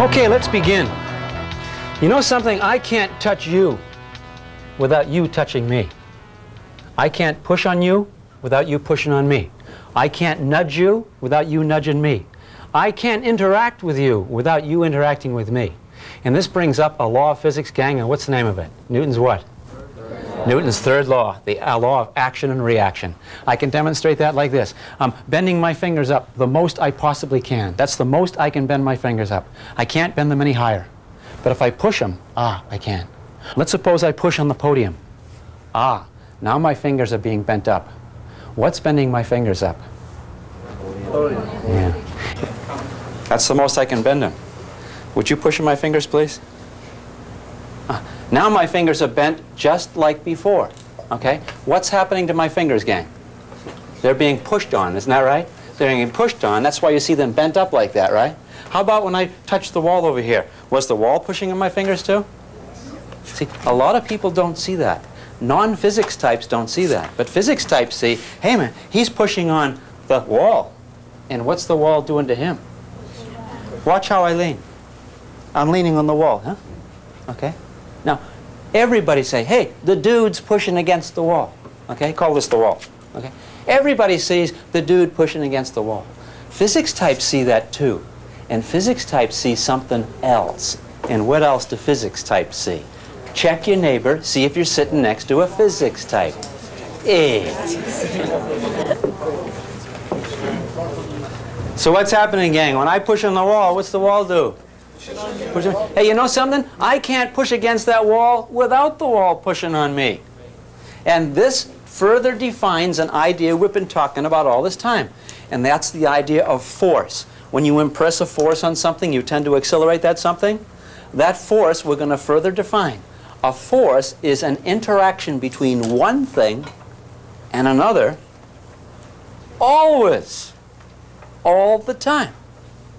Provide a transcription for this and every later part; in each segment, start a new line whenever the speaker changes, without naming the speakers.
Okay, let's begin. You know something? I can't touch you without you touching me. I can't push on you without you pushing on me. I can't nudge you without you nudging me. I can't interact with you without you interacting with me. And this brings up a law of physics, gang, and what's the name of it? Newton's what? Newton's third law, the law of action and reaction. I can demonstrate that like this. I'm bending my fingers up the most I possibly can. That's the most I can bend my fingers up. I can't bend them any higher. But if I push them, I can. Let's suppose I push on the podium. Now my fingers are being bent up. What's bending my fingers up? Yeah. That's the most I can bend them. Would you push on my fingers, please? Now my fingers are bent just like before. Okay? What's happening to my fingers, gang? They're being pushed on, isn't that right? They're being pushed on. That's why you see them bent up like that, right? How about when I touch the wall over here? Was the wall pushing on my fingers too? See, a lot of people don't see that. Non-physics types don't see that. But physics types see, hey man, he's pushing on the wall. And what's the wall doing to him? Watch how I lean. I'm leaning on the wall, huh? Okay? Now, everybody say, hey, the dude's pushing against the wall. Okay? Call this the wall. Okay? Everybody sees the dude pushing against the wall. Physics types see that too. And physics types see something else. And what else do physics types see? Check your neighbor, see if you're sitting next to a physics type. So what's happening, gang? When I push on the wall, what's the wall do? Hey, you know something? I can't push against that wall without the wall pushing on me. And this further defines an idea we've been talking about all this time. And that's the idea of force. When you impress a force on something, you tend to accelerate that something. That force we're going to further define. A force is an interaction between one thing and another always, all the time.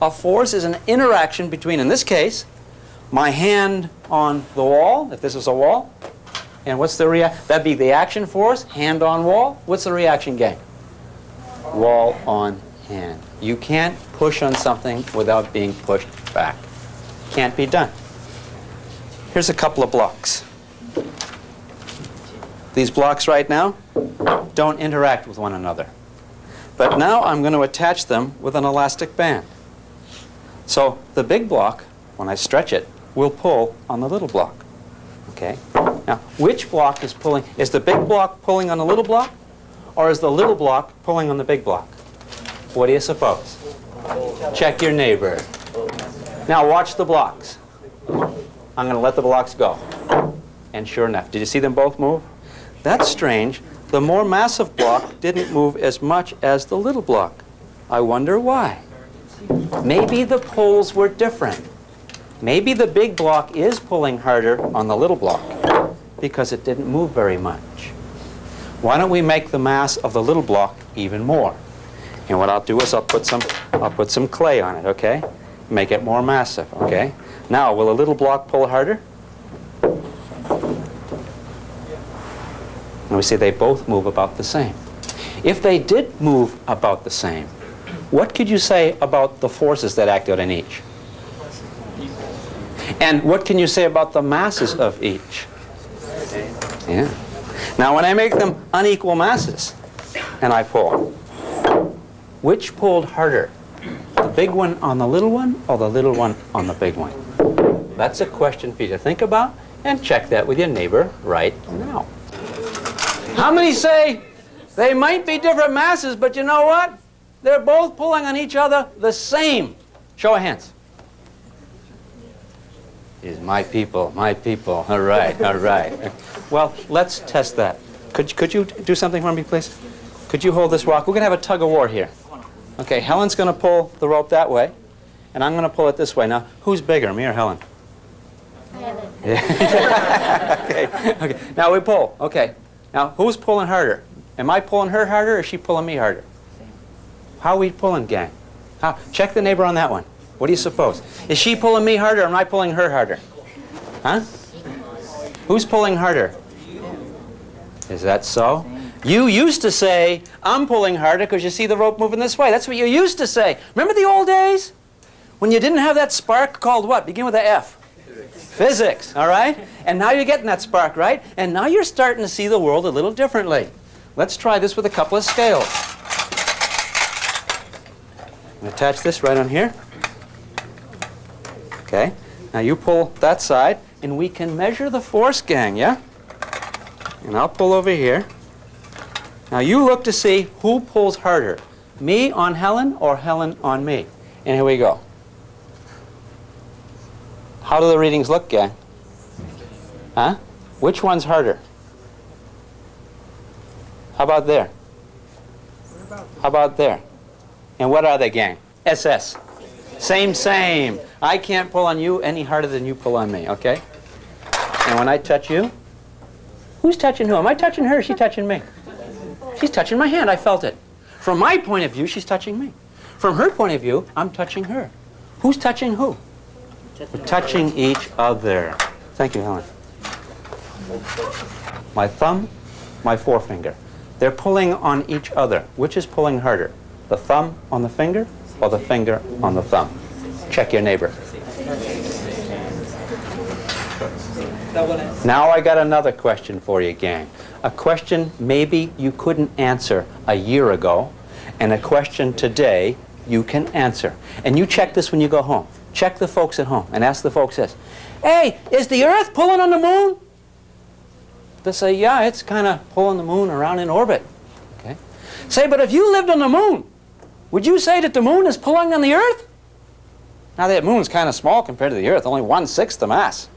A force is an interaction between, in this case, my hand on the wall, if this is a wall, and what's the reaction? That'd be the action force, hand on wall. What's the reaction, gang? Wall on hand. You can't push on something without being pushed back. Can't be done. Here's a couple of blocks. These blocks right now don't interact with one another. But now I'm going to attach them with an elastic band. So the big block, when I stretch it, will pull on the little block. Okay? Now, which block is pulling? Is the big block pulling on the little block? Or is the little block pulling on the big block? What do you suppose? Check your neighbor. Now watch the blocks. I'm going to let the blocks go. And sure enough, did you see them both move? That's strange. The more massive block didn't move as much as the little block. I wonder why. Maybe the pulls were different. Maybe the big block is pulling harder on the little block because it didn't move very much. Why don't we make the mass of the little block even more? And what I'll do is I'll put some clay on it, okay? Make it more massive, okay? Now, will a little block pull harder? And we see they both move about the same. If they did move about the same, what could you say about the forces that act out in each? And what can you say about the masses of each? Yeah. Now, when I make them unequal masses, and I pull, which pulled harder? The big one on the little one, or the little one on the big one? That's a question for you to think about, and check that with your neighbor right now. How many say they might be different masses, but you know what? They're both pulling on each other the same. Show of hands. Is my people, my people. All right, all right. Well, let's test that. Could you do something for me, please? Could you hold this rock? We're going to have a tug of war here. Okay, Helen's going to pull the rope that way, and I'm going to pull it this way. Now, who's bigger, me or Helen?
Helen.
Yeah. Okay. Now we pull. Okay. Now, who's pulling harder? Am I pulling her harder, or is she pulling me harder? How are we pulling, gang? How? Check the neighbor on that one. What do you suppose? Is she pulling me harder, or am I pulling her harder? Huh? Who's pulling harder? Is that so? You used to say, I'm pulling harder because you see the rope moving this way. That's what you used to say. Remember the old days? when you didn't have that spark called what? Begin with a F. Physics, all right? And now you're getting that spark, right? And now you're starting to see the world a little differently. Let's try this with a couple of scales. I'm going to attach this right on here. Okay. Now you pull that side, and we can measure the force, gang, yeah? And I'll pull over here. Now you look to see who pulls harder, me on Helen or Helen on me. And here we go. How do the readings look, gang? Huh? Which one's harder? How about there? How about there? And what are they, gang? SS. Same. I can't pull on you any harder than you pull on me, okay? And when I touch you, who's touching who? Am I touching her or is she touching me? She's touching my hand. I felt it. From my point of view, she's touching me. From her point of view, I'm touching her. Who's touching who? We're touching each other. Thank you, Helen. My thumb, my forefinger. They're pulling on each other. Which is pulling harder? The thumb on the finger or the finger on the thumb? Check your neighbor. Now I got another question for you, gang. A question maybe you couldn't answer a year ago, and a question today you can answer. And you check this when you go home. Check the folks at home and ask the folks this. Hey, is the Earth pulling on the moon? They say, yeah, it's kind of pulling the moon around in orbit. Okay. Say, but if you lived on the moon, would you say that the moon is pulling on the Earth? Now that moon's kind of small compared to the Earth, only 1/6 the mass.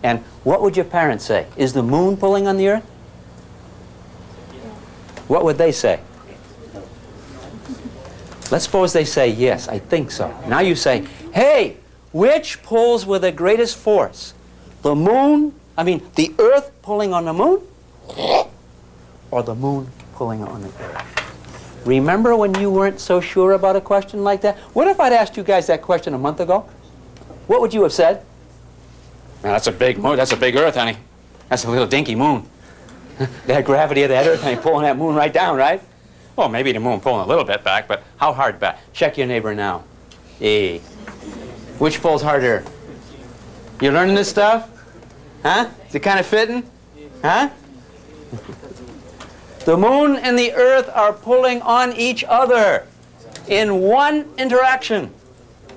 And what would your parents say? Is the moon pulling on the Earth? What would they say? Let's suppose they say, yes, I think so. Now you say, hey, which pulls with the greatest force? The the Earth pulling on the moon? Or the moon pulling on the Earth? Remember when you weren't so sure about a question like that? What if I'd asked you guys that question a month ago? What would you have said? Now, that's a big moon. That's a big Earth, honey. That's a little dinky moon. That gravity of that Earth, honey, pulling that moon right down, right? Well, maybe the moon pulling a little bit back, but how hard back? Check your neighbor now. E. Which pulls harder? You learning this stuff? Huh? Is it kind of fitting? Huh? The moon and the Earth are pulling on each other in one interaction.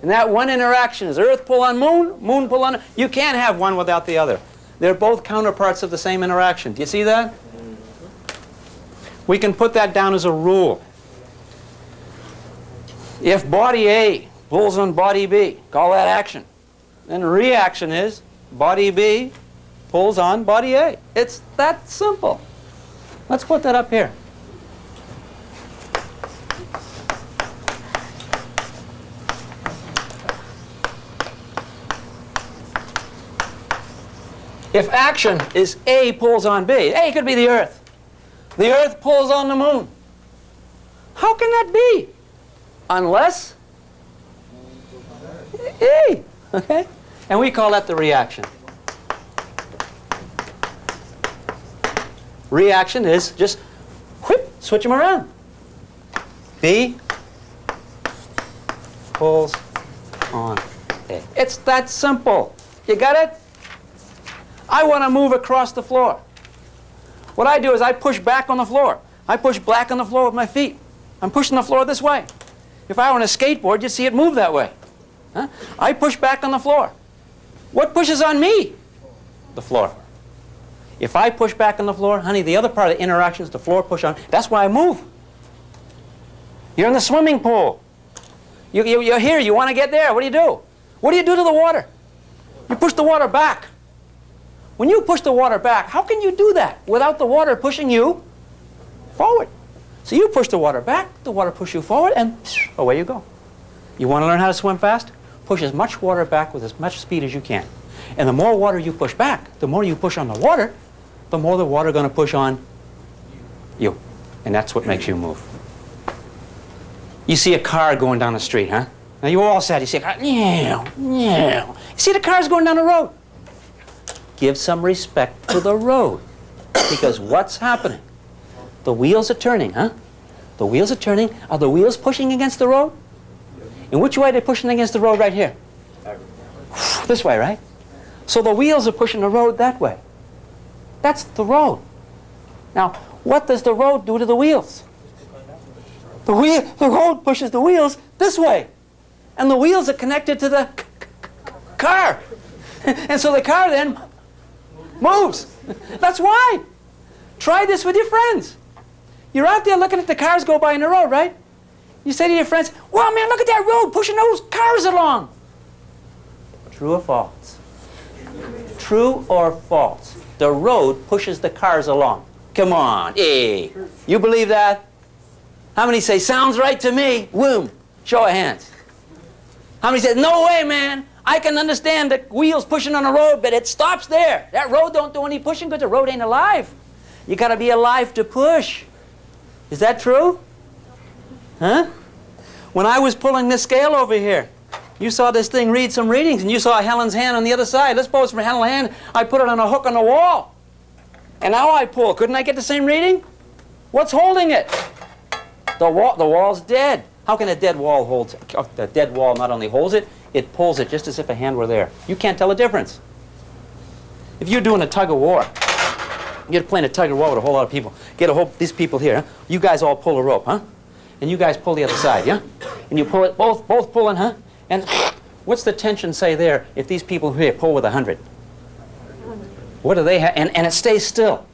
And that one interaction is Earth pull on moon, moon pull on... You can't have one without the other. They're both counterparts of the same interaction. Do you see that? We can put that down as a rule. If body A pulls on body B, call that action. Then reaction is body B pulls on body A. It's that simple. Let's put that up here. If action is A pulls on B, A could be the Earth. The Earth pulls on the moon. How can that be? Unless E, okay? And we call that the reaction. Reaction is just whip, switch them around. B pulls on A. It's that simple. You got it? I want to move across the floor. What I do is I push back on the floor. I push back on the floor with my feet. I'm pushing the floor this way. If I were on a skateboard, you'd see it move that way. Huh? I push back on the floor. What pushes on me? The floor. If I push back on the floor, honey, the other part of the interaction is the floor push on. That's why I move. You're in the swimming pool. You're here. You want to get there. What do you do? What do you do to the water? You push the water back. When you push the water back, how can you do that without the water pushing you forward? So you push the water back, the water pushes you forward, and away you go. You want to learn how to swim fast? Push as much water back with as much speed as you can. And the more water you push back, the more you push on the water, the more the water is going to push on you. And that's what makes you move. You see a car going down the street, huh? Now you're all sad. You see a car, you see the cars going down the road. Give some respect to the road. Because what's happening? The wheels are turning, huh? The wheels are turning. Are the wheels pushing against the road? And which way are they pushing against the road right here? This way, right? So the wheels are pushing the road that way. That's the road. Now, what does the road do to the wheels? The road pushes the wheels this way. And the wheels are connected to the car. And so the car then moves. That's why. Try this with your friends. You're out there looking at the cars go by in the road, right? You say to your friends, "Wow, man, look at that road pushing those cars along." True or false? True or false? The road pushes the cars along. Come on. Hey, you believe that? How many say, "Sounds right to me"? Whoom. Show of hands. How many say, "No way, man. I can understand the wheels pushing on the road, but it stops there. That road don't do any pushing because the road ain't alive. You got to be alive to push." Is that true? Huh? When I was pulling this scale over here, you saw this thing read some readings, and you saw Helen's hand on the other side. Let's suppose from Helen's hand, I put it on a hook on the wall. And now I pull. Couldn't I get the same reading? What's holding it? The wall's dead. How can a dead wall hold it? The dead wall not only holds it, it pulls it just as if a hand were there. You can't tell the difference. If you're doing a tug of war, you're playing a tug of war with a whole lot of people. Get a whole, these people here, huh? You guys all pull a rope, huh? And you guys pull the other side, yeah? And you pull it, both pulling, huh? And what's the tension say there if these people here pull with 100? What do they have? And it stays still.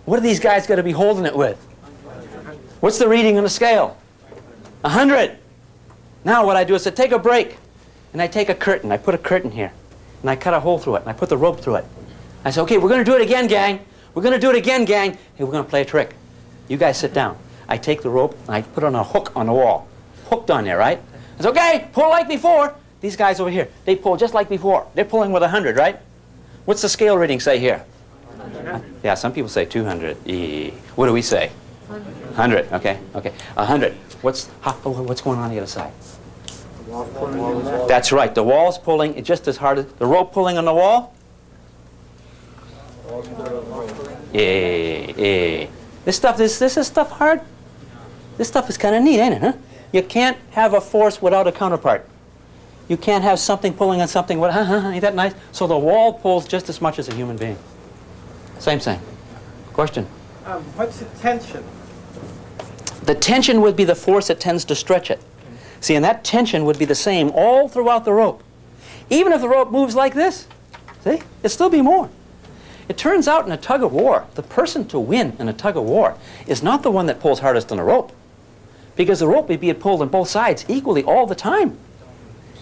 What are these guys got to be holding it with? What's the reading on the scale? 100. Now what I do is I take a break, and I take a curtain. I put a curtain here, and I cut a hole through it, and I put the rope through it. I say, "Okay, we're going to do it again, gang. We're going to do it again, gang. Hey, we're going to play a trick. You guys sit down." I take the rope, and I put it on a hook on the wall. Hooked on there, right? I say, "Okay, pull like before." These guys over here, they pull just like before. They're pulling with 100, right? What's the scale reading say here? 100. Yeah, some people say 200. What do we say? 100. Okay, okay. 100. What's going on the other side? That's right. The wall's pulling just as hard as the rope pulling on the wall. This is stuff hard. This stuff is kind of neat, ain't it, huh? You can't have a force without a counterpart. You can't have something pulling on something. Ain't that nice? So the wall pulls just as much as a human being. Same thing. Question?
What's the tension?
The tension would be the force that tends to stretch it. See, and that tension would be the same all throughout the rope. Even if the rope moves like this, see, it'd still be more. It turns out in a tug of war, the person to win in a tug of war is not the one that pulls hardest on the rope, because the rope may be pulled on both sides equally all the time.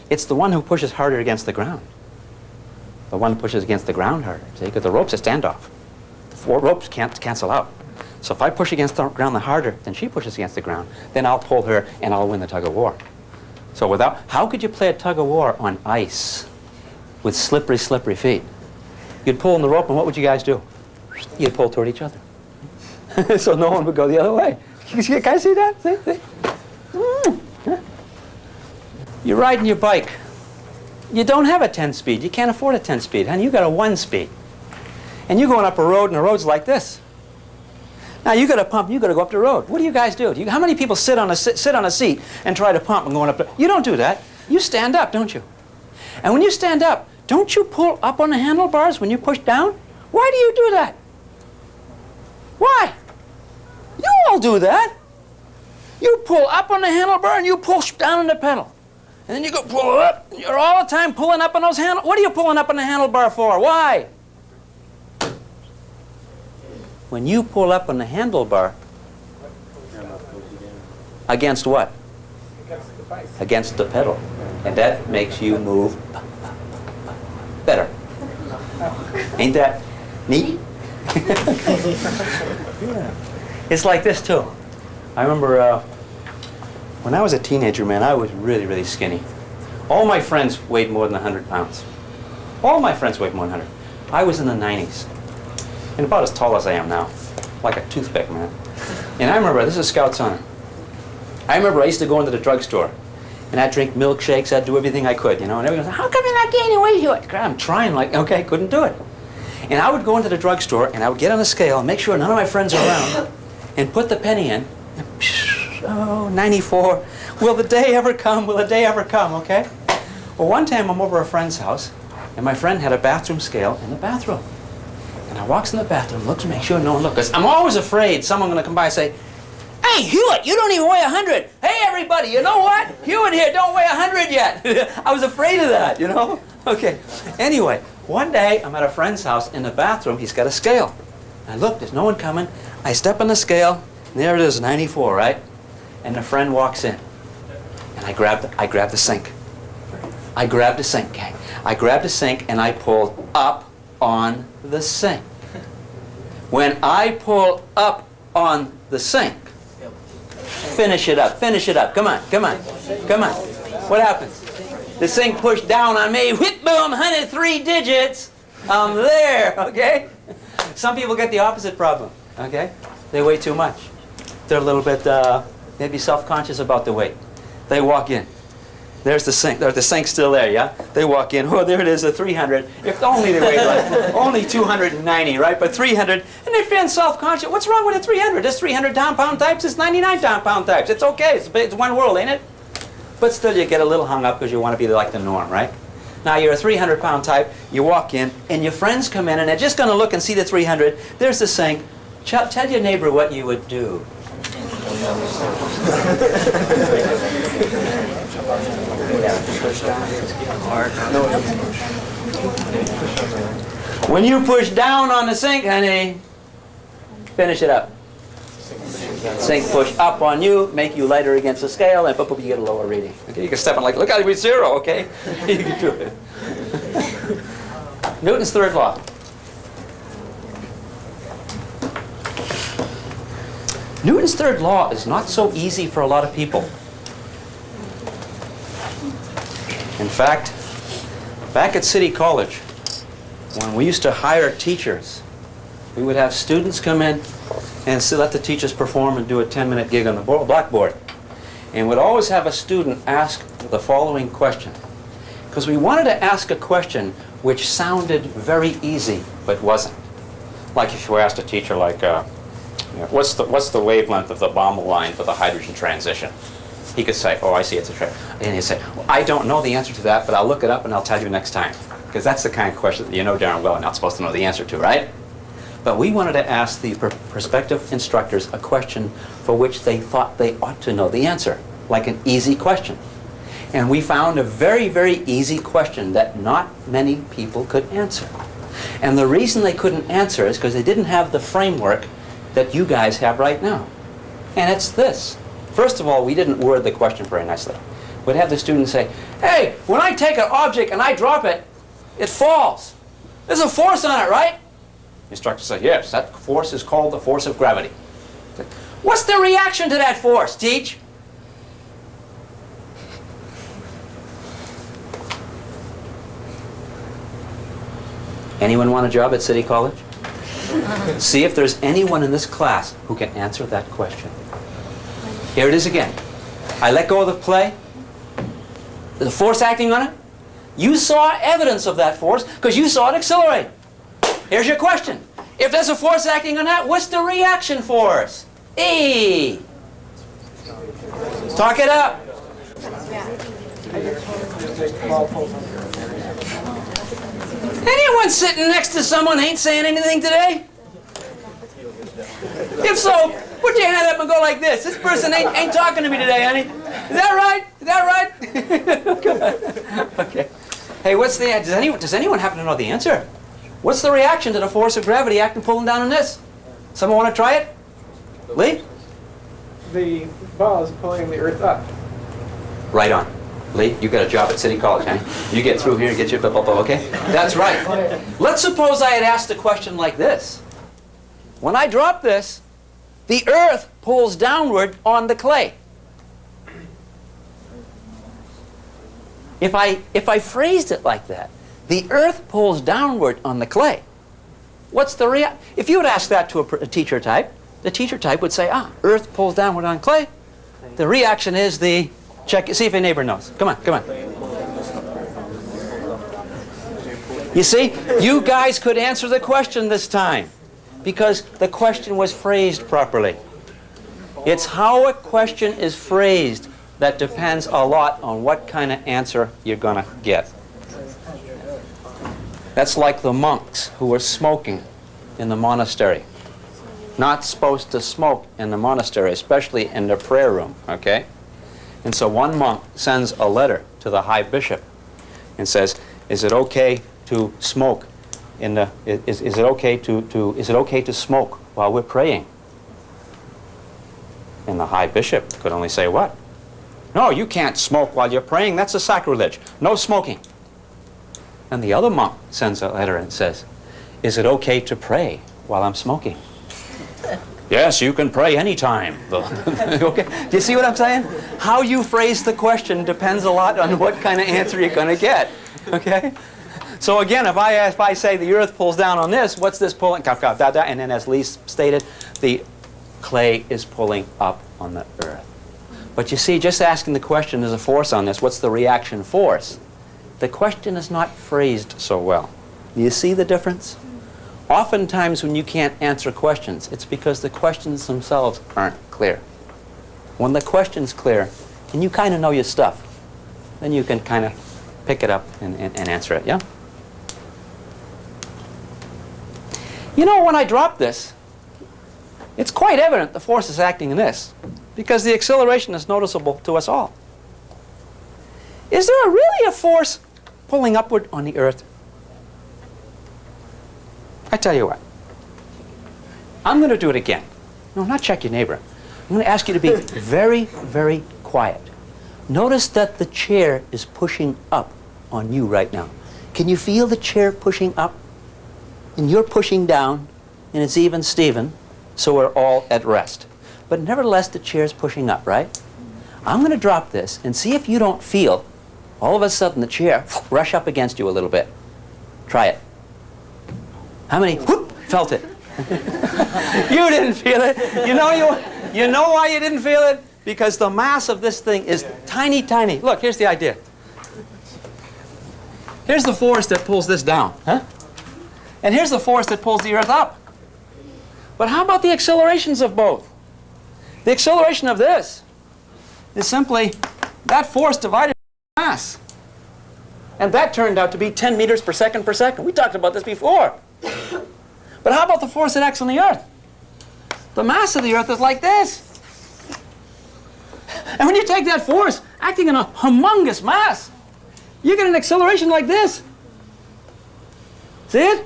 It's the one who pushes harder against the ground. The one who pushes against the ground harder, see, because the rope's a standoff. The four ropes can't cancel out. So if I push against the ground the harder than she pushes against the ground, then I'll pull her and I'll win the tug of war. So how could you play a tug of war on ice with slippery, slippery feet? You'd pull on the rope, and what would you guys do? You'd pull toward each other. So no one would go the other way. Can I see that? See? You're riding your bike. You don't have a 10-speed. You can't afford a 10-speed, honey. You got a 1-speed. And you're going up a road, and the road's like this. Now you got to pump. You got to go up the road. What do you guys do? How many people sit on a seat and try to pump and going up? You don't do that. You stand up, don't you? And when you stand up, don't you pull up on the handlebars when you push down? Why do you do that? Why? You all do that. You pull up on the handlebar and you push down on the pedal. And then you go pull up. You're all the time pulling up on those handlebars. What are you pulling up on the handlebar for? Why? When you pull up on the handlebar, against what?
Against the bike.
Against the pedal. And that makes you move better. Ain't that neat? Yeah. It's like this too. I remember when I was a teenager, man, I was really, really skinny. All my friends weighed more than 100 pounds. All my friends weighed more than 100. I was in the 90s. And about as tall as I am now. Like a toothpick, man. And I remember, this is Scout's Honor. I remember I used to go into the drugstore. And I'd drink milkshakes, I'd do everything I could, you know. And everyone said, "How come you're not gaining weight, Hewitt?" I'm trying, like, okay, couldn't do it. And I would go into the drugstore, and I would get on the scale and make sure none of my friends are around, and put the penny in, and Oh, 94. Will the day ever come? Will the day ever come? Okay? Well, one time I'm over at a friend's house, and my friend had a bathroom scale in the bathroom. And I walks in the bathroom, looks to make sure no one looks. 'Cause I'm always afraid someone going to come by and say, "Hey, Hewitt, you don't even weigh 100. Hey, everybody, you know what? Hewitt here don't weigh 100 yet." I was afraid of that, you know? Okay. Anyway, one day I'm at a friend's house in the bathroom. He's got a scale. I look, there's no one coming. I step on the scale, and there it is, 94, right? And the friend walks in. And I grab the sink. I grabbed the sink, gang. I grabbed the sink and I pulled up on the sink. When I pull up on the sink, finish it up, come on, come on, come on. What happens? The sink pushed down on me, whip boom, 103 digits. I'm there, okay? Some people get the opposite problem, okay? They weigh too much. They're a little bit, maybe self-conscious about the weight. They walk in. There's the sink. The sink's still there, yeah? They walk in. Oh, there it is, a 300. If only they weighed like only 290, right? But 300, and they're feeling self-conscious. What's wrong with a 300? There's 300 pound types. It's 99 pound types. It's okay. It's one world, ain't it? But still, you get a little hung up because you want to be like the norm, right? Now, you're a 300-pound type. You walk in, and your friends come in, and they're just going to look and see the 300. There's the sink. Tell your neighbor what you would do. When you push down on the sink, honey, finish it up. Sink push up on you, make you lighter against the scale, and you get a lower reading. Okay, you can step on like, look how it's 0, okay? You can do it. Newton's third law. Newton's third law is not so easy for a lot of people. In fact, back at City College, when we used to hire teachers, we would have students come in and let the teachers perform and do a 10-minute gig on the blackboard. And we'd always have a student ask the following question. Because we wanted to ask a question which sounded very easy, but wasn't. Like if you asked a teacher, like, what's the wavelength of the Baumol line for the hydrogen transition? He could say, oh, I see, it's a trend. And he'd say, well, I don't know the answer to that, but I'll look it up and I'll tell you next time. Because that's the kind of question that you know darn well you're not supposed to know the answer to, right? But we wanted to ask the prospective instructors a question for which they thought they ought to know the answer, like an easy question. And we found a very, very easy question that not many people could answer. And the reason they couldn't answer is because they didn't have the framework that you guys have right now. And it's this. First of all, we didn't word the question very nicely. We'd have the student say, hey, when I take an object and I drop it, it falls. There's a force on it, right? The instructor said, yes, that force is called the force of gravity. What's the reaction to that force, teach? Anyone want a job at City College? See if there's anyone in this class who can answer that question. Here it is again. I let go of the play. There's a force acting on it. You saw evidence of that force because you saw it accelerate. Here's your question. If there's a force acting on that, what's the reaction force? E. Talk it up. Anyone sitting next to someone ain't saying anything today? If so, put your hand up and go like this. This person ain't talking to me today, honey. Is that right? Is that right? Okay. Hey, what's the does anyone happen to know the answer? What's the reaction to the force of gravity acting pulling down on this? Someone want to try it? Lee?
The ball is pulling the earth up.
Right on. Lee, you got a job at City College, honey. You get through here and get your okay? That's right. Let's suppose I had asked a question like this. When I drop this, the earth pulls downward on the clay. If I phrased it like that, the earth pulls downward on the clay. What's the reaction? If you would ask that to a teacher type, the teacher type would say, earth pulls downward on clay. The reaction is the, check, see if your neighbor knows. Come on, come on. You see, you guys could answer the question this time because the question was phrased properly. It's how a question is phrased that depends a lot on what kind of answer you're going to get. That's like the monks who were smoking in the monastery. Not supposed to smoke in the monastery, especially in the prayer room, okay? And so one monk sends a letter to the high bishop and says, is it okay to smoke in the, is it okay to smoke while we're praying? And the high bishop could only say what? No, you can't smoke while you're praying. That's a sacrilege. No smoking. And the other monk sends a letter and says, is it okay to pray while I'm smoking? Yes, you can pray anytime. Okay. Do you see what I'm saying? How you phrase the question depends a lot on what kind of answer you're going to get. Okay? So again, if I say the earth pulls down on this, what's this pulling? And then as Lee stated, the clay is pulling up on the earth. But you see, just asking the question, there's a force on this, what's the reaction force? The question is not phrased so well. Do you see the difference? Oftentimes when you can't answer questions, it's because the questions themselves aren't clear. When the question's clear, and you kind of know your stuff, then you can kind of pick it up and answer it, yeah? You know, when I drop this, it's quite evident the force is acting in this, because the acceleration is noticeable to us all. Is there really a force pulling upward on the earth? I tell you what, I'm going to do it again. No, not check your neighbor. I'm going to ask you to be very, very quiet. Notice that the chair is pushing up on you right now. Can you feel the chair pushing up? And you're pushing down, and it's even Steven, so we're all at rest. But nevertheless, the chair's pushing up, right? I'm going to drop this and see if you don't feel, all of a sudden, the chair rush up against you a little bit. Try it. How many felt it? You didn't feel it. You know why you didn't feel it? Because the mass of this thing is tiny, tiny. Look, here's the idea. Here's the force that pulls this down. Huh? And here's the force that pulls the earth up. But how about the accelerations of both? The acceleration of this is simply that force divided by mass. And that turned out to be 10 meters per second per second. We talked about this before. But how about the force that acts on the earth? The mass of the earth is like this. And when you take that force acting in a humongous mass, you get an acceleration like this. See it?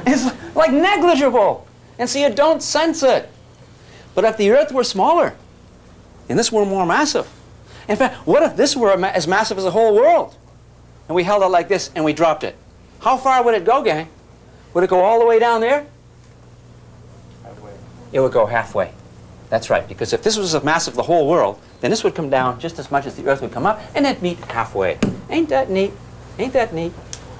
It's like negligible. And so you don't sense it. But if the earth were smaller, and this were more massive, in fact, what if this were as massive as the whole world? And we held it like this and we dropped it. How far would it go, gang? Would it go all the way down there?
Halfway.
It would go halfway. That's right, because if this was as massive as the whole world, then this would come down just as much as the earth would come up, and it'd meet halfway. Ain't that neat? Ain't that neat?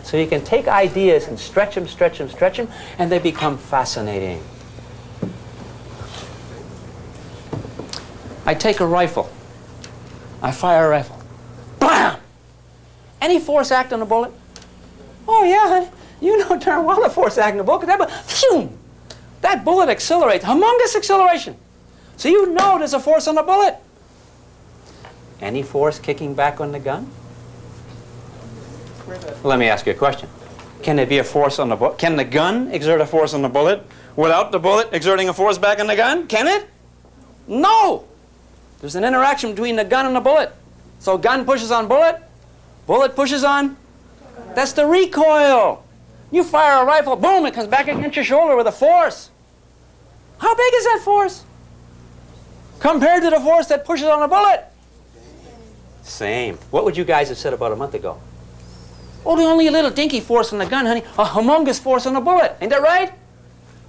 So you can take ideas and stretch them, stretch them, stretch them, and they become fascinating. I take a rifle. I fire a rifle. Blam! Any force act on a bullet? Oh, yeah, honey. You know darn well the force acting on a bullet. That bullet accelerates. Humongous acceleration. So you know there's a force on the bullet. Any force kicking back on the gun? Let me ask you a question. Can there be a force on the bullet? Can the gun exert a force on the bullet without the bullet exerting a force back on the gun? Can it? No! There's an interaction between the gun and the bullet. So gun pushes on bullet, bullet pushes on. That's the recoil. You fire a rifle, boom, it comes back against your shoulder with a force. How big is that force? Compared to the force that pushes on a bullet? Same. What would you guys have said about a month ago? Oh, only a little dinky force on the gun, honey. A humongous force on a bullet. Ain't that right?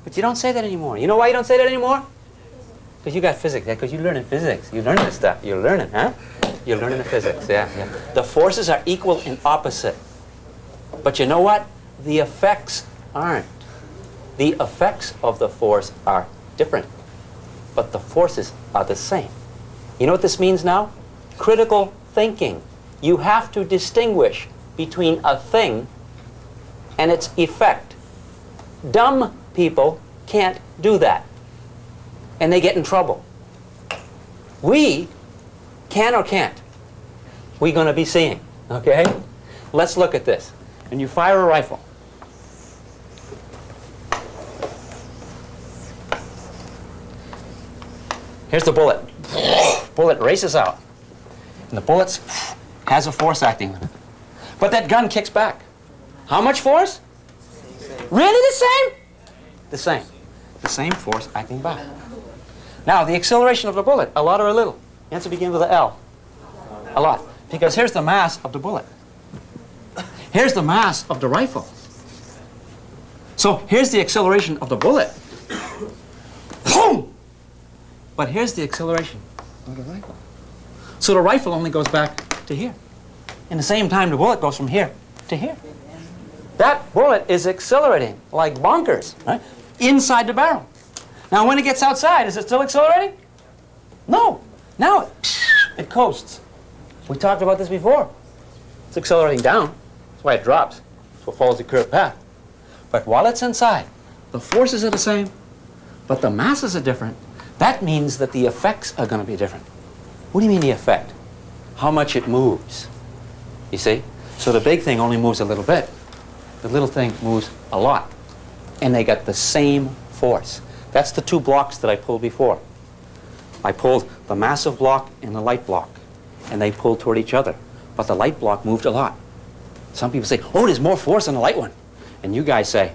But you don't say that anymore. You know why you don't say that anymore? Because you got physics. Yeah, because you learn in physics. You learn this stuff. You're learning, huh? You're learning the physics. Yeah, yeah. The forces are equal and opposite. But you know what? The effects aren't. The effects of the force are different. But the forces are the same. You know what this means now? Critical thinking. You have to distinguish between a thing and its effect. Dumb people can't do that. and they get in trouble. We can or can't. We're going to be seeing, okay? Let's look at this. And you fire a rifle. Here's the bullet. Bullet races out. And the bullet has a force acting on it. But that gun kicks back. How much force? Really the same? The same. The same force acting back. Now, the acceleration of the bullet, a lot or a little? The answer begins with an L. A lot. Because here's the mass of the bullet. Here's the mass of the rifle. So here's the acceleration of the bullet. Boom! But here's the acceleration of the rifle. So the rifle only goes back to here. In the same time, the bullet goes from here to here. That bullet is accelerating like bonkers, right? Inside the barrel. Now, when it gets outside, is it still accelerating? No. Now it coasts. We talked about this before. It's accelerating down. That's why it drops. So it follows the curved path. But while it's inside, the forces are the same, but the masses are different. That means that the effects are going to be different. What do you mean the effect? How much it moves. You see? So the big thing only moves a little bit. The little thing moves a lot. And they got the same force. That's the two blocks that I pulled before. I pulled the massive block and the light block. And they pulled toward each other. But the light block moved a lot. Some people say, oh, there's more force on the light one. And you guys say,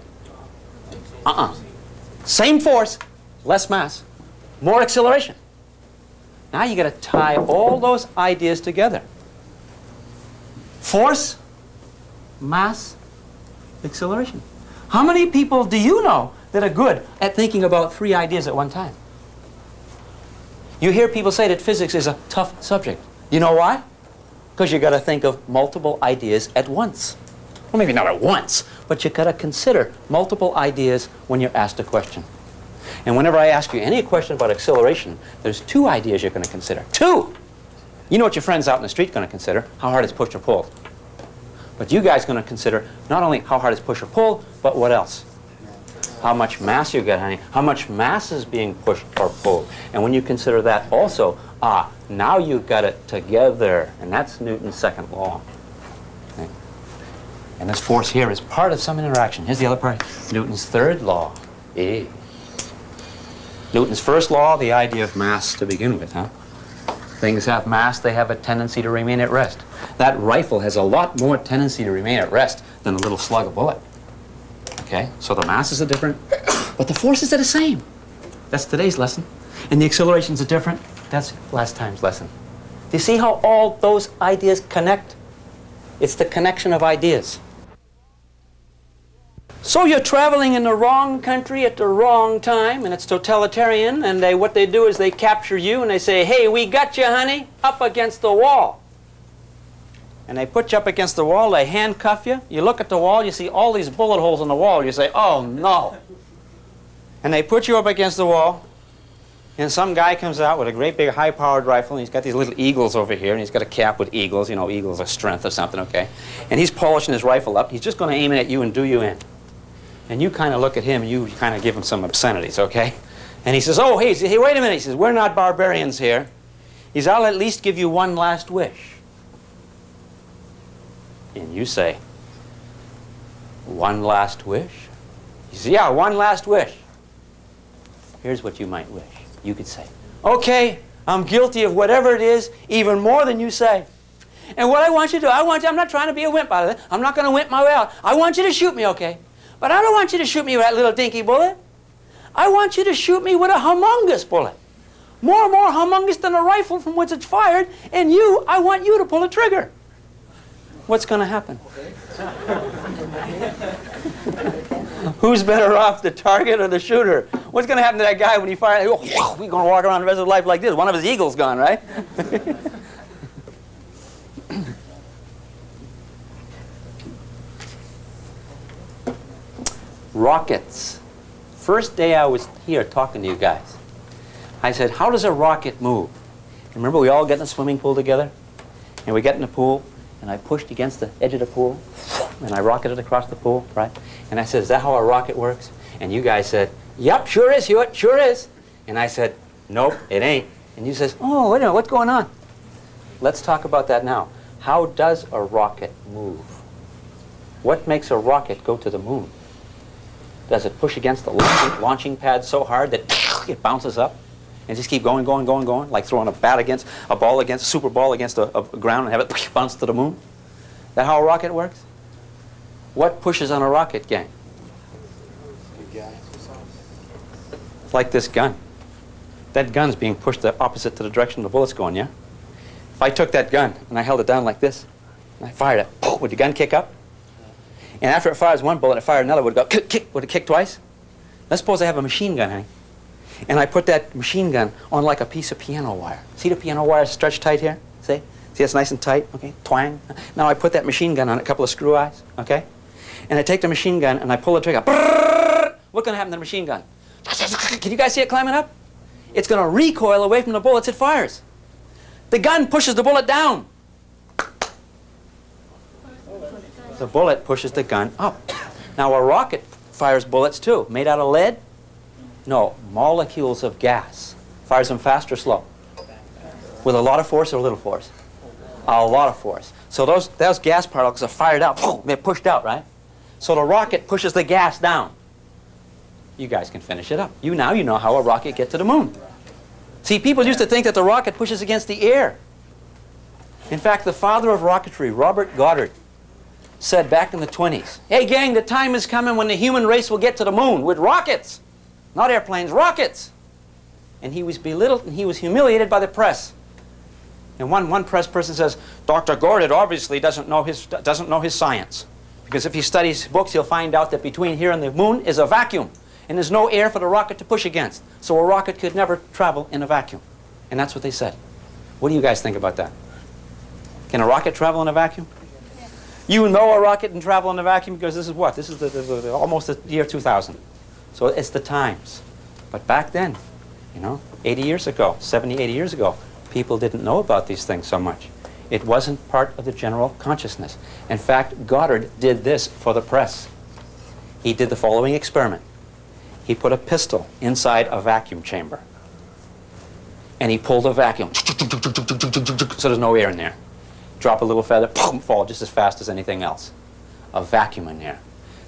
same force, less mass, more acceleration. Now you got to tie all those ideas together. Force, mass, acceleration. How many people do you know that are good at thinking about three ideas at one time? You hear people say that physics is a tough subject. You know why? Because you got to think of multiple ideas at once. Well, maybe not at once, but you got to consider multiple ideas when you're asked a question. And whenever I ask you any question about acceleration, there's two ideas you're going to consider. Two! You know what your friends out in the street are going to consider, how hard it's pushed or pulled. But you guys are going to consider not only how hard it's pushed or pulled, but what else? How much mass you get, honey. How much mass is being pushed or pulled. And when you consider that also, now you've got it together. And that's Newton's second law. Okay. And this force here is part of some interaction. Here's the other part. Newton's third law. Newton's first law, the idea of mass to begin with, huh? Things have mass, they have a tendency to remain at rest. That rifle has a lot more tendency to remain at rest than a little slug of bullet. Okay, so the masses are different, but the forces are the same. That's today's lesson. And the accelerations are different. That's last time's lesson. Do you see how all those ideas connect? It's the connection of ideas. So you're traveling in the wrong country at the wrong time, and it's totalitarian, and what they do is they capture you, and they say, hey, we got you, honey, up against the wall. And they put you up against the wall, they handcuff you. You look at the wall, you see all these bullet holes in the wall. You say, oh, no. And they put you up against the wall, and some guy comes out with a great big high-powered rifle, and he's got these little eagles over here, and he's got a cap with eagles. You know, eagles are strength or something, okay? And he's polishing his rifle up. He's just going to aim it at you and do you in. And you kind of look at him, and you kind of give him some obscenities, okay? And he says, oh, hey, wait a minute. He says, we're not barbarians here. He says, I'll at least give you one last wish. And you say, one last wish? He says, yeah, one last wish. Here's what you might wish. You could say, okay, I'm guilty of whatever it is, even more than you say. And what I want you to do, I'm not trying to be a wimp out of it. I'm not going to wimp my way out. I want you to shoot me, okay? But I don't want you to shoot me with that little dinky bullet. I want you to shoot me with a humongous bullet. More humongous than a rifle from which it's fired. And I want you to pull a trigger. What's going to happen? Who's better off, the target or the shooter? What's going to happen to that guy when he fires? We're going to walk around the rest of his life like this. One of his eagles gone, right? Rockets. First day I was here talking to you guys, I said, how does a rocket move? Remember we all get in the swimming pool together? And we get in the pool, and I pushed against the edge of the pool, and I rocketed across the pool, right? And I said, is that how a rocket works? And you guys said, yep, sure is, Hewitt, sure is. And I said, nope, it ain't. And you says, oh, wait a minute, what's going on? Let's talk about that now. How does a rocket move? What makes a rocket go to the moon? Does it push against the launching pad so hard that it bounces up and just keep going, like throwing a super ball against a ground and have it bounce to the moon? Is that how a rocket works? What pushes on a rocket, gang? It's like this gun. That gun's being pushed the opposite to the direction the bullet's going, yeah? If I took that gun and I held it down like this, and I fired it, would the gun kick up? And after it fires one bullet, it fired another, would it go kick, kick? Would it kick twice? Let's suppose I have a machine gun, Hank, and I put that machine gun on like a piece of piano wire. See the piano wire stretched tight here? See? See, it's nice and tight, okay? Twang. Now I put that machine gun on a couple of screw eyes, okay? And I take the machine gun and I pull the trigger. Brrr! What's going to happen to the machine gun? Can you guys see it climbing up? It's going to recoil away from the bullets it fires. The gun pushes the bullet down. The bullet pushes the gun up. Now a rocket fires bullets too. Made out of lead? No, molecules of gas. Fires them fast or slow? With a lot of force or a little force? A lot of force. So those gas particles are fired out. They're pushed out, right? So the rocket pushes the gas down. You guys can finish it up. You know how a rocket gets to the moon. See, people used to think that the rocket pushes against the air. In fact, the father of rocketry, Robert Goddard, said back in the 20s, hey gang, the time is coming when the human race will get to the moon with rockets. Not airplanes, rockets. And he was belittled and he was humiliated by the press. And one press person says, Dr. Goddard obviously doesn't know his science. Because if he studies books, he'll find out that between here and the moon is a vacuum. And there's no air for the rocket to push against. So a rocket could never travel in a vacuum. And that's what they said. What do you guys think about that? Can a rocket travel in a vacuum? You know a rocket can travel in a vacuum because this is what? This is almost the year 2000. So it's the times. But back then, 80 years ago, 70, 80 years ago, people didn't know about these things so much. It wasn't part of the general consciousness. In fact, Goddard did this for the press. He did the following experiment. He put a pistol inside a vacuum chamber. And he pulled a vacuum. So there's no air in there. Drop a little feather, fall just as fast as anything else. A vacuum in there.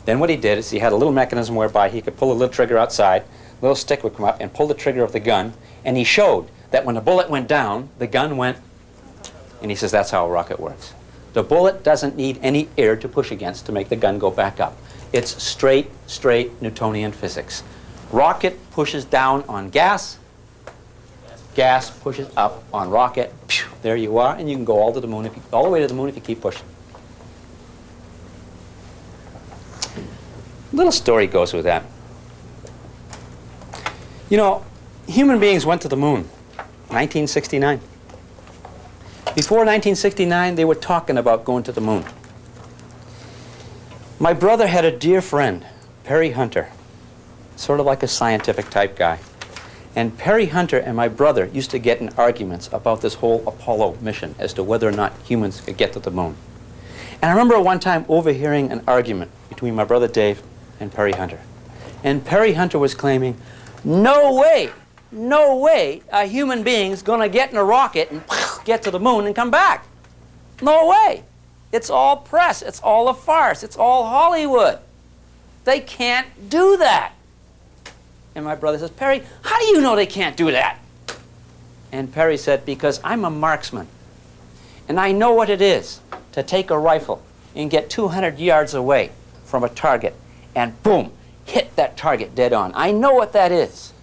Then what he did is he had a little mechanism whereby he could pull a little trigger outside, a little stick would come up and pull the trigger of the gun, and he showed that when the bullet went down, the gun went, and he says that's how a rocket works. The bullet doesn't need any air to push against to make the gun go back up. It's straight Newtonian physics. Rocket pushes down on gas, gas pushes up on rocket. Phew, there you are, and you can go all the way to the moon if you keep pushing. A little story goes with that. Human beings went to the moon, 1969. Before 1969, they were talking about going to the moon. My brother had a dear friend, Perry Hunter, sort of like a scientific type guy. And Perry Hunter and my brother used to get in arguments about this whole Apollo mission as to whether or not humans could get to the moon. And I remember one time overhearing an argument between my brother Dave and Perry Hunter. And Perry Hunter was claiming, no way a human being's going to get in a rocket and get to the moon and come back. No way. It's all press. It's all a farce. It's all Hollywood. They can't do that. And my brother says, Perry, how do you know they can't do that? And Perry said, because I'm a marksman. And I know what it is to take a rifle and get 200 yards away from a target and boom, hit that target dead on. I know what that is.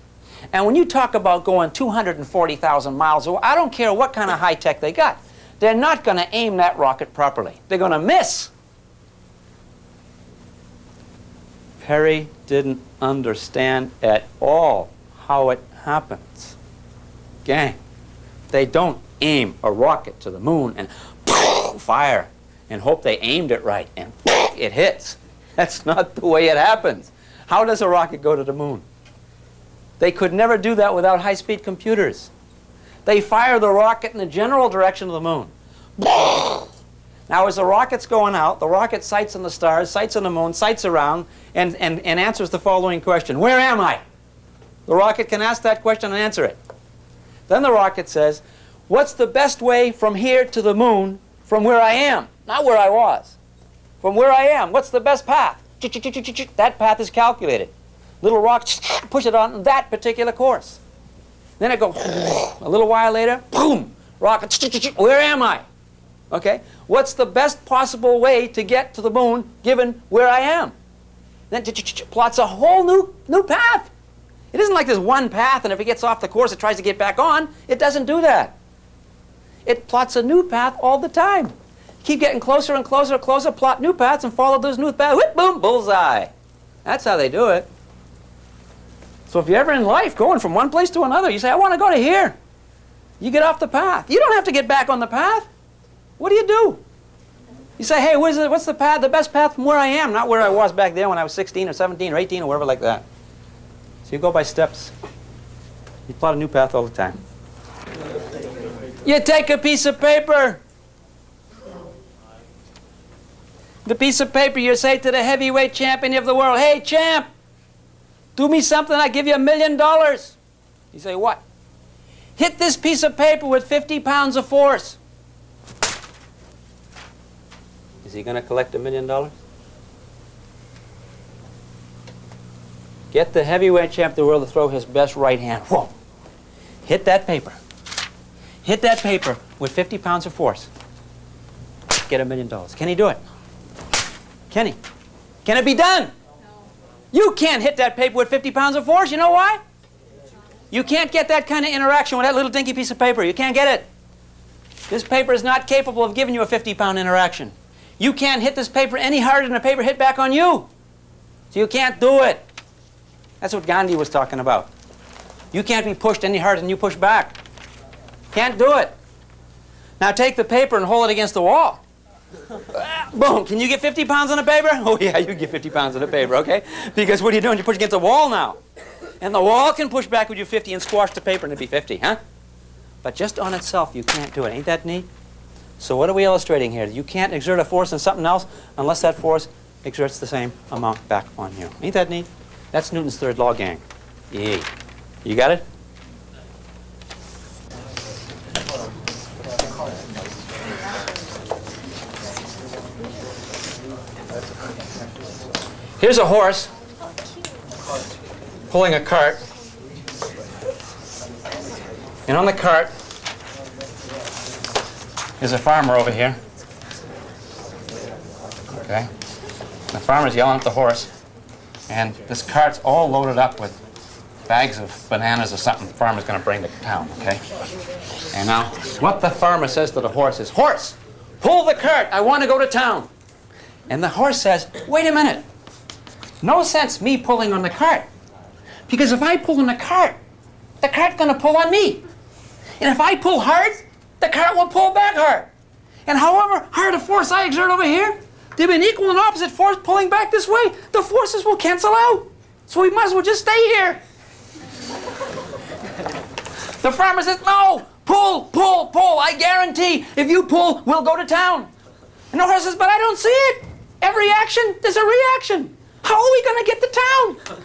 And when you talk about going 240,000 miles away, I don't care what kind of high tech they got. They're not going to aim that rocket properly. They're going to miss. Perry didn't understand at all how it happens. Gang, they don't aim a rocket to the moon and fire and hope they aimed it right and it hits. That's not the way it happens. How does a rocket go to the moon? They could never do that without high-speed computers. They fire the rocket in the general direction of the moon. Now, as the rocket's going out, the rocket sights on the stars, sights on the moon, sights around, and answers the following question. Where am I? The rocket can ask that question and answer it. Then the rocket says, what's the best way from here to the moon from where I am? Not where I was. From where I am, what's the best path? That path is calculated. Little rocket, push it on that particular course. Then it goes, a little while later, boom, rocket, where am I? Okay, what's the best possible way to get to the moon given where I am? Then plots a whole new path. It isn't like there's one path and if it gets off the course it tries to get back on. It doesn't do that. It plots a new path all the time. Keep getting closer and closer and closer, plot new paths and follow those new paths. Whip, boom, bullseye. That's how they do it. So if you're ever in life going from one place to another, you say, I want to go to here. You get off the path. You don't have to get back on the path. What do? You say, hey, what's the path, the best path from where I am, not where I was back there when I was 16 or 17 or 18 or wherever like that. So you go by steps. You plot a new path all the time. You take a piece of paper. The piece of paper, you say to the heavyweight champion of the world, hey, champ, do me something, I give you $1 million. You say, what? Hit this piece of paper with 50 pounds of force. Is he going to collect $1 million? Get the heavyweight champ of the world to throw his best right hand. Whoa! Hit that paper. Hit that paper with 50 pounds of force. Get $1 million. Can he do it? Can he? Can it be done? No. You can't hit that paper with 50 pounds of force. You know why? You can't get that kind of interaction with that little dinky piece of paper. You can't get it. This paper is not capable of giving you a 50-pound interaction. You can't hit this paper any harder than a paper hit back on you. So you can't do it. That's what Gandhi was talking about. You can't be pushed any harder than you push back. Can't do it. Now take the paper and hold it against the wall. Boom. Can you get 50 pounds on a paper? Oh, yeah, you can get 50 pounds on a paper, okay? Because what are you doing? You're pushing against the wall now. And the wall can push back with you 50 and squash the paper and it'd be 50, huh? But just on itself, you can't do it. Ain't that neat? So what are we illustrating here? You can't exert a force on something else unless that force exerts the same amount back on you. Ain't that neat? That's Newton's third law, gang. Yeah. You got it? Here's a horse pulling a cart. And on the cart is a farmer over here. Okay? The farmer's yelling at the horse. And this cart's all loaded up with bags of bananas or something the farmer's going to bring to town, okay? And now, what the farmer says to the horse is, horse, pull the cart, I want to go to town. And the horse says, wait a minute. No sense me pulling on the cart. Because if I pull on the cart's going to pull on me. And if I pull hard, the cart will pull back hard. And however hard a force I exert over here, there'll be an equal and opposite force pulling back this way. The forces will cancel out. So we might as well just stay here. The farmer says, no, pull, pull, pull. I guarantee if you pull, we'll go to town. And the horse says, but I don't see it. Every action, there's a reaction. How are we going to get to town?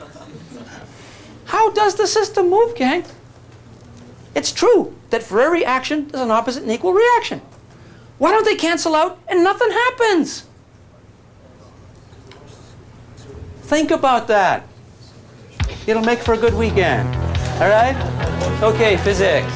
How does the system move, gang? It's true that for every action, there's an opposite and equal reaction. Why don't they cancel out and nothing happens? Think about that. It'll make for a good weekend. All right? Okay, physics.